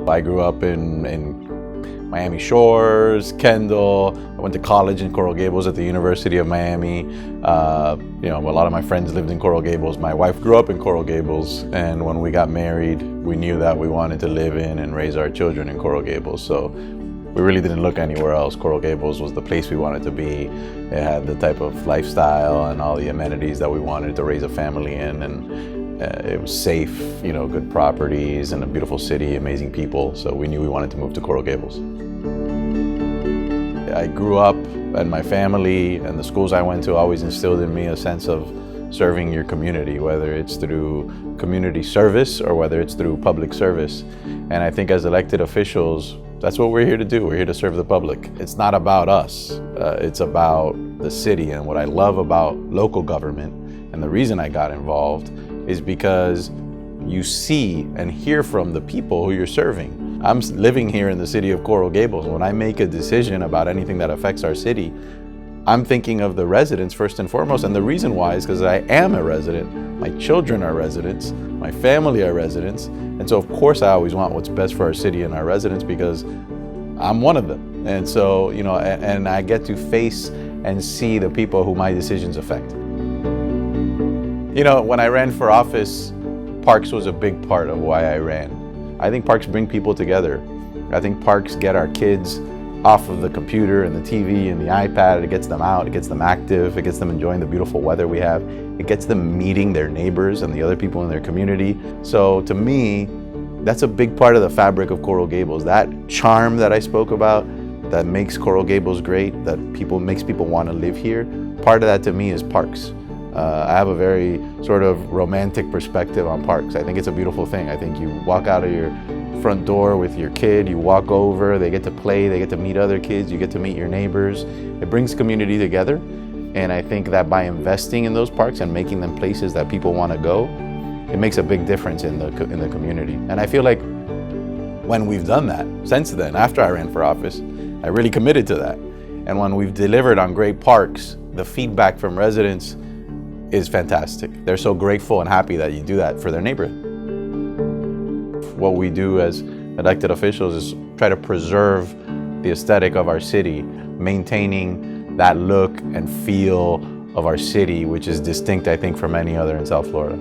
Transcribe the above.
I grew up in Miami Shores, Kendall. I went to college in Coral Gables at the University of Miami. A lot of my friends lived in Coral Gables. My wife grew up in Coral Gables, and when we got married, we knew that we wanted to live in and raise our children in Coral Gables. So we really didn't look anywhere else. Coral Gables was the place we wanted to be. It had the type of lifestyle and all the amenities that we wanted to raise a family in, and it was safe, good properties and a beautiful city, amazing people. So we knew we wanted to move to Coral Gables. I grew up, and my family and the schools I went to always instilled in me a sense of serving your community, whether it's through community service or whether it's through public service. And I think as elected officials, that's what we're here to do. We're here to serve the public. It's not about us. It's about the city. And what I love about local government, and the reason I got involved, is because you see and hear from the people who you're serving. I'm living here in the city of Coral Gables. When I make a decision about anything that affects our city, I'm thinking of the residents first and foremost. And the reason why is because I am a resident. My children are residents. My family are residents. And so of course I always want what's best for our city and our residents because I'm one of them. And so, and I get to face and see the people who my decisions affect. When I ran for office, parks was a big part of why I ran. I think parks bring people together. I think parks get our kids off of the computer and the TV and the iPad. It gets them out, it gets them active, it gets them enjoying the beautiful weather we have. It gets them meeting their neighbors and the other people in their community. So to me, that's a big part of the fabric of Coral Gables. That charm that I spoke about, that makes Coral Gables great, that makes people want to live here, part of that to me is parks. I have a very sort of romantic perspective on parks. I think it's a beautiful thing. I think you walk out of your front door with your kid, you walk over, they get to play, they get to meet other kids, you get to meet your neighbors. It brings community together. And I think that by investing in those parks and making them places that people want to go, it makes a big difference in the community. And I feel like when we've done that, since then, after I ran for office, I really committed to that. And when we've delivered on great parks, the feedback from residents is fantastic. They're so grateful and happy that you do that for their neighborhood. What we do as elected officials is try to preserve the aesthetic of our city, maintaining that look and feel of our city, which is distinct, I think, from any other in South Florida.